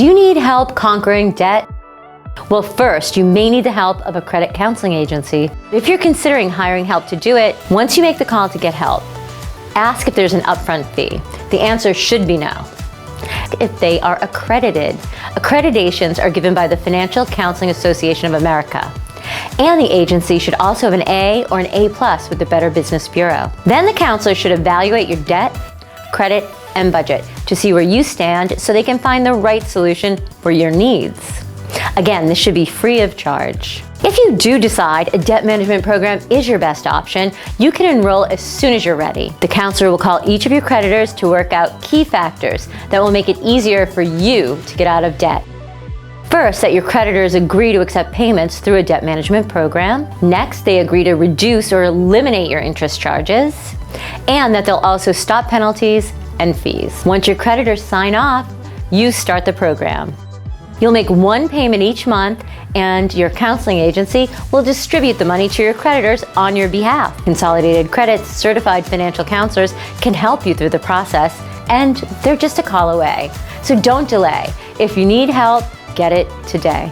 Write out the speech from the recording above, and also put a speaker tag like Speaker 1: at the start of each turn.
Speaker 1: Do you need help conquering debt? Well, first, you may need the help of a credit counseling agency. If you're considering hiring help to do it, once you make the call to get help, ask if there's an upfront fee. The answer should be no. If they are accredited. Accreditations are given by the Financial Counseling Association of America. And the agency should also have an A or an A+ with the Better Business Bureau. Then the counselor should evaluate your debt, credit, and budget to see where you stand so they can find the right solution for your needs. Again, this should be free of charge. If you do decide a debt management program is your best option, you can enroll as soon as you're ready. The counselor will call each of your creditors to work out key factors that will make it easier for you to get out of debt. First, that your creditors agree to accept payments through a debt management program. Next, they agree to reduce or eliminate your interest charges, and that they'll also stop penalties and fees. Once your creditors sign off, you start the program. You'll make one payment each month, and your counseling agency will distribute the money to your creditors on your behalf. Consolidated Credit's certified financial counselors can help you through the process, and they're just a call away. So don't delay. If you need help, get it today.